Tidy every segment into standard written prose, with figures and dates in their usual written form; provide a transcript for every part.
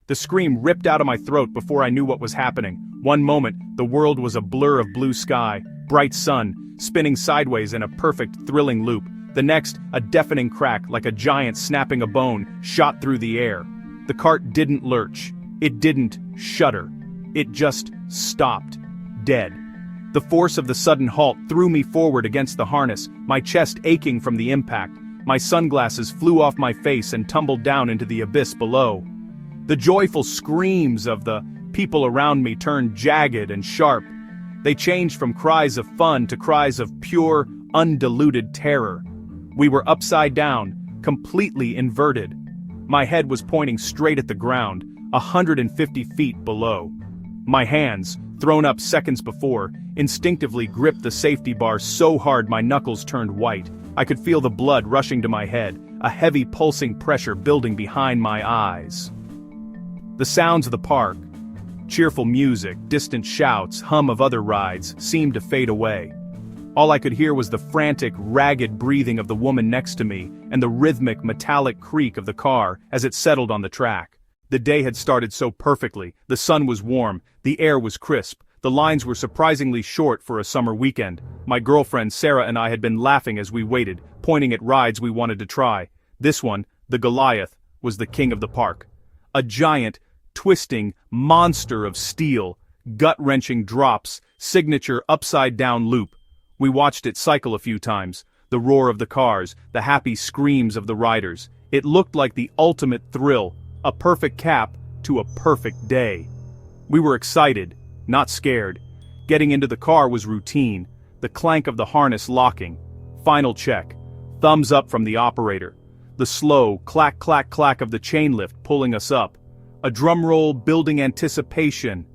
The scream ripped out of my throat before I knew what was happening. One moment, the world was a blur of blue sky, bright sun, spinning sideways in a perfect, thrilling loop. The next, a deafening crack like a giant snapping a bone shot through the air. The cart didn't lurch. It didn't shudder. It just stopped. Dead. The force of the sudden halt threw me forward against the harness, my chest aching from the impact. My sunglasses flew off my face and tumbled down into the abyss below. The joyful screams of the people around me turned jagged and sharp. They changed from cries of fun to cries of pure, undiluted terror. We were upside down, completely inverted. My head was pointing straight at the ground, 150 feet below. My hands, thrown up seconds before, instinctively gripped the safety bar so hard my knuckles turned white. I could feel the blood rushing to my head, a heavy pulsing pressure building behind my eyes. The sounds of the park, cheerful music, distant shouts, hum of other rides, seemed to fade away. All I could hear was the frantic, ragged breathing of the woman next to me and the rhythmic, metallic creak of the car as it settled on the track. The day had started so perfectly, the sun was warm, the air was crisp, the lines were surprisingly short for a summer weekend. My girlfriend Sarah and I had been laughing as we waited, pointing at rides we wanted to try. This one, the Goliath, was the king of the park. A giant, twisting monster of steel, gut-wrenching drops, signature upside-down loop. We watched it cycle a few times, the roar of the cars, the happy screams of the riders. It looked like the ultimate thrill, a perfect cap to a perfect day. We were excited, not scared. Getting into the car was routine, the clank of the harness locking. Final check. Thumbs up from the operator. The slow clack clack clack of the chain lift pulling us up. A drum roll building anticipation.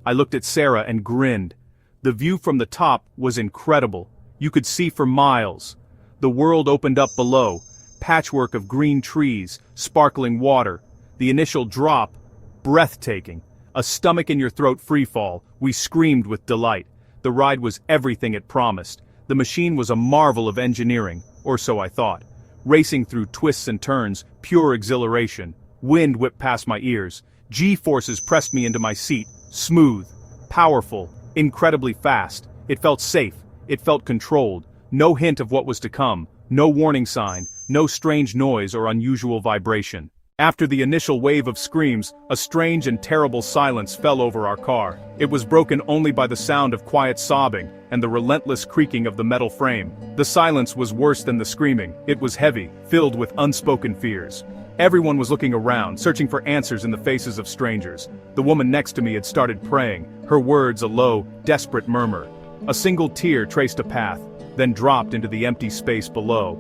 I looked at Sarah and grinned. The view from the top was incredible. You could see for miles. The world opened up below, patchwork of green trees, sparkling water. The initial drop, breathtaking. A stomach-in-your-throat freefall. We screamed with delight. The ride was everything it promised. The machine was a marvel of engineering, or so I thought. Racing through twists and turns, pure exhilaration. Wind whipped past my ears. G-forces pressed me into my seat. Smooth, powerful, incredibly fast. It felt safe. It felt controlled. No hint of what was to come. No warning sign. No strange noise or unusual vibration. After the initial wave of screams, a strange and terrible silence fell over our car. It was broken only by the sound of quiet sobbing and the relentless creaking of the metal frame. The silence was worse than the screaming. It was heavy, filled with unspoken fears. Everyone was looking around, searching for answers in the faces of strangers. The woman next to me had started praying, her words a low, desperate murmur. A single tear traced a path, then dropped into the empty space below.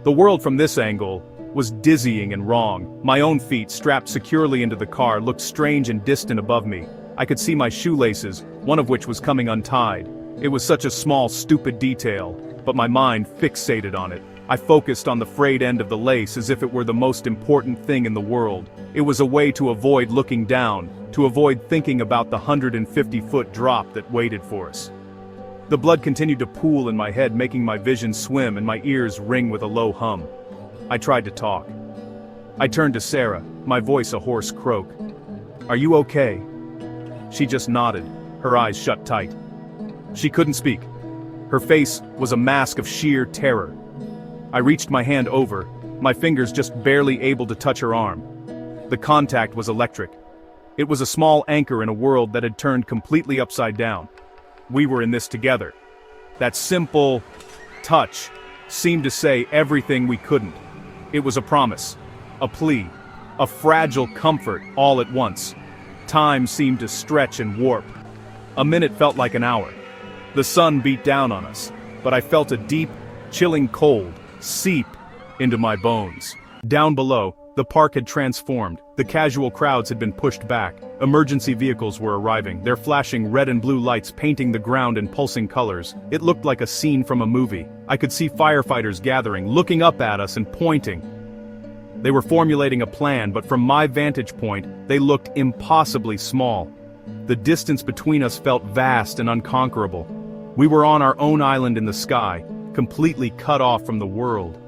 The world from this angle was dizzying and wrong. My own feet, strapped securely into the car, looked strange and distant above me. I could see my shoelaces, one of which was coming untied. It was such a small, stupid detail, but my mind fixated on it. I focused on the frayed end of the lace as if it were the most important thing in the world. It was a way to avoid looking down, to avoid thinking about the 150-foot drop that waited for us. The blood continued to pool in my head, making my vision swim and my ears ring with a low hum. I tried to talk. I turned to Sarah, my voice a hoarse croak. "Are you okay?" She just nodded, her eyes shut tight. She couldn't speak. Her face was a mask of sheer terror. I reached my hand over, my fingers just barely able to touch her arm. The contact was electric. It was a small anchor in a world that had turned completely upside down. We were in this together. That simple touch seemed to say everything we couldn't. It was a promise, a plea, a fragile comfort all at once. Time seemed to stretch and warp. A minute felt like an hour. The sun beat down on us, but I felt a deep, chilling cold seep into my bones. Down below, the park had transformed. The casual crowds had been pushed back. Emergency vehicles were arriving, their flashing red and blue lights painting the ground in pulsing colors. It looked like a scene from a movie. I could see firefighters gathering, looking up at us and pointing. They were formulating a plan, but from my vantage point, they looked impossibly small. The distance between us felt vast and unconquerable. We were on our own island in the sky, completely cut off from the world.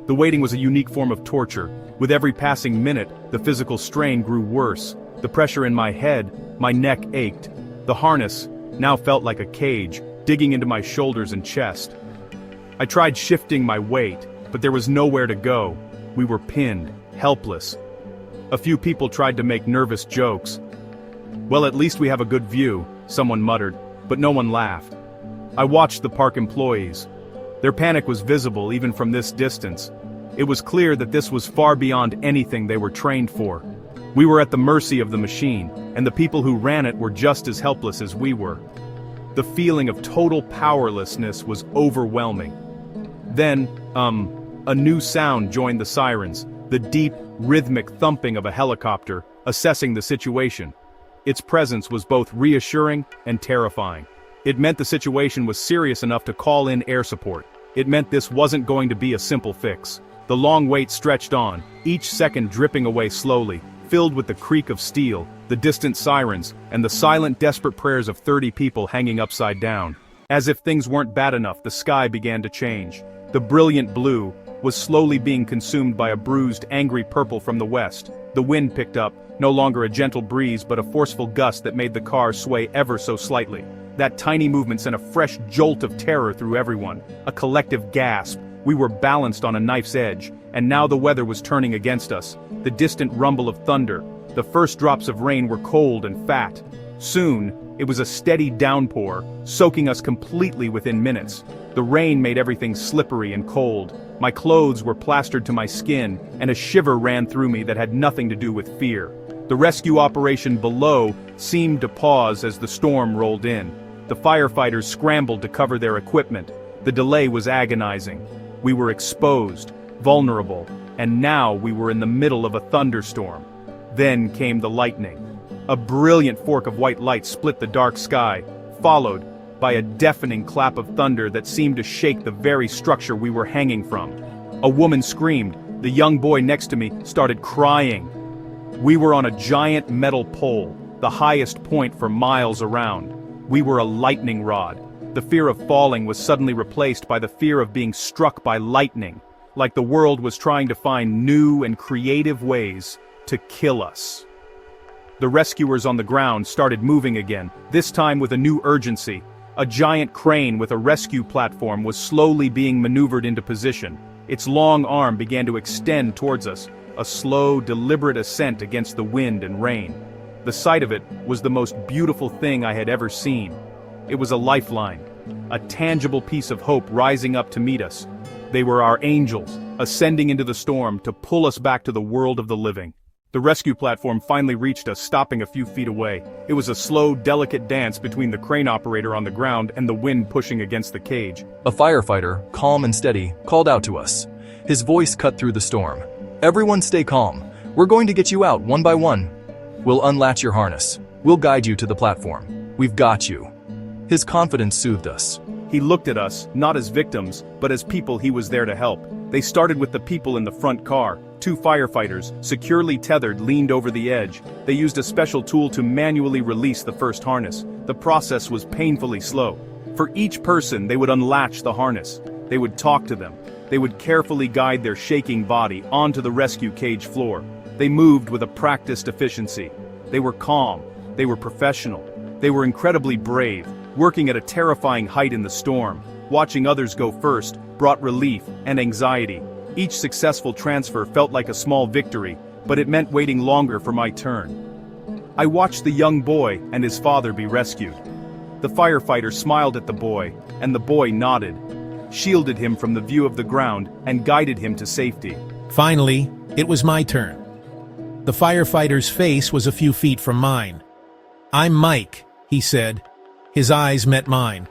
The waiting was a unique form of torture. With every passing minute, the physical strain grew worse. The pressure in my head, my neck ached. The harness now felt like a cage, digging into my shoulders and chest. I tried shifting my weight, but there was nowhere to go. We were pinned, helpless. A few people tried to make nervous jokes. "Well, at least we have a good view," someone muttered, but no one laughed. I watched the park employees. Their panic was visible even from this distance. It was clear that this was far beyond anything they were trained for. We were at the mercy of the machine, and the people who ran it were just as helpless as we were. The feeling of total powerlessness was overwhelming. Then, a new sound joined the sirens, the deep, rhythmic thumping of a helicopter, assessing the situation. Its presence was both reassuring and terrifying. It meant the situation was serious enough to call in air support. It meant this wasn't going to be a simple fix. The long wait stretched on, each second dripping away slowly, filled with the creak of steel, the distant sirens, and the silent, desperate prayers of 30 people hanging upside down. As if things weren't bad enough, the sky began to change. The brilliant blue was slowly being consumed by a bruised, angry purple from the west. The wind picked up, no longer a gentle breeze but a forceful gust that made the car sway ever so slightly. That tiny movement sent a fresh jolt of terror through everyone, a collective gasp. We were balanced on a knife's edge, and now the weather was turning against us. The distant rumble of thunder, the first drops of rain were cold and fat. Soon, it was a steady downpour, soaking us completely within minutes. The rain made everything slippery and cold. My clothes were plastered to my skin, and a shiver ran through me that had nothing to do with fear. The rescue operation below seemed to pause as the storm rolled in. The firefighters scrambled to cover their equipment. The delay was agonizing. We were exposed, vulnerable, and now we were in the middle of a thunderstorm. Then came the lightning. A brilliant fork of white light split the dark sky, followed by a deafening clap of thunder that seemed to shake the very structure we were hanging from. A woman screamed. The young boy next to me started crying. We were on a giant metal pole, the highest point for miles around. We were a lightning rod. The fear of falling was suddenly replaced by the fear of being struck by lightning, like the world was trying to find new and creative ways to kill us. The rescuers on the ground started moving again, this time with a new urgency. A giant crane with a rescue platform was slowly being maneuvered into position. Its long arm began to extend towards us, a slow, deliberate ascent against the wind and rain. The sight of it was the most beautiful thing I had ever seen. It was a lifeline, a tangible piece of hope rising up to meet us. They were our angels, ascending into the storm to pull us back to the world of the living. The rescue platform finally reached us, stopping a few feet away. It was a slow, delicate dance between the crane operator on the ground and the wind pushing against the cage. A firefighter, calm and steady, called out to us. His voice cut through the storm. "Everyone stay calm. We're going to get you out one by one. We'll unlatch your harness. We'll guide you to the platform. We've got you." His confidence soothed us. He looked at us, not as victims, but as people he was there to help. They started with the people in the front car. 2 firefighters, securely tethered, leaned over the edge. They used a special tool to manually release the first harness. The process was painfully slow. For each person, they would unlatch the harness. They would talk to them. They would carefully guide their shaking body onto the rescue cage floor. They moved with a practiced efficiency. They were calm. They were professional. They were incredibly brave, working at a terrifying height in the storm. Watching others go first brought relief and anxiety. Each successful transfer felt like a small victory, but it meant waiting longer for my turn. I watched the young boy and his father be rescued. The firefighter smiled at the boy, and the boy nodded, shielded him from the view of the ground, and guided him to safety. Finally, it was my turn. The firefighter's face was a few feet from mine. "I'm Mike," he said. His eyes met mine.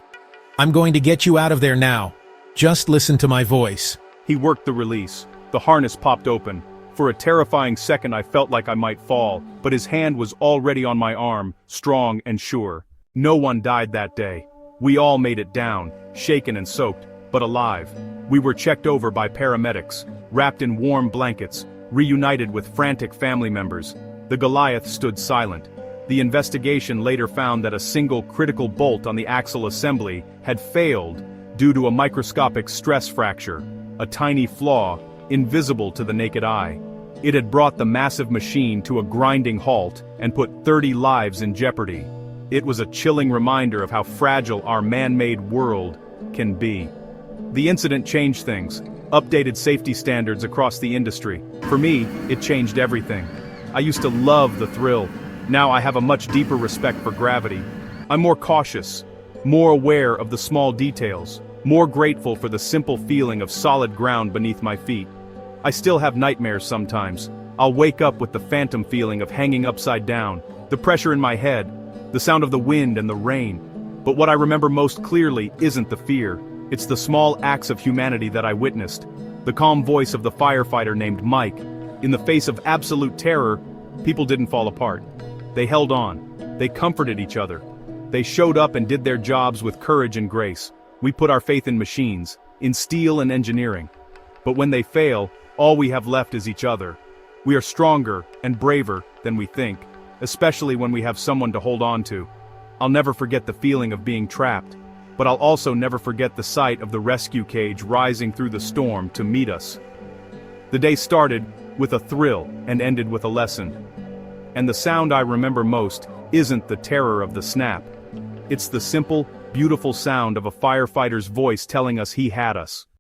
"I'm going to get you out of there now. Just listen to my voice." He worked the release. The harness popped open. For a terrifying second I felt like I might fall, but his hand was already on my arm, strong and sure. No one died that day. We all made it down, shaken and soaked, but alive. We were checked over by paramedics, wrapped in warm blankets, reunited with frantic family members. The Goliath stood silent. The investigation later found that a single critical bolt on the axle assembly had failed due to a microscopic stress fracture, a tiny flaw, invisible to the naked eye. It had brought the massive machine to a grinding halt and put 30 lives in jeopardy. It was a chilling reminder of how fragile our man-made world can be. The incident changed things, updated safety standards across the industry. For me, it changed everything. I used to love the thrill. Now I have a much deeper respect for gravity. I'm more cautious, more aware of the small details, more grateful for the simple feeling of solid ground beneath my feet. I still have nightmares sometimes. I'll wake up with the phantom feeling of hanging upside down, the pressure in my head, the sound of the wind and the rain. But what I remember most clearly isn't the fear. It's the small acts of humanity that I witnessed. The calm voice of the firefighter named Mike. In the face of absolute terror, people didn't fall apart. They held on. They comforted each other. They showed up and did their jobs with courage and grace. We put our faith in machines, in steel and engineering. But when they fail, all we have left is each other. We are stronger and braver than we think, especially when we have someone to hold on to. I'll never forget the feeling of being trapped, but I'll also never forget the sight of the rescue cage rising through the storm to meet us. The day started with a thrill and ended with a lesson. And the sound I remember most isn't the terror of the snap. It's the simple, beautiful sound of a firefighter's voice telling us he had us.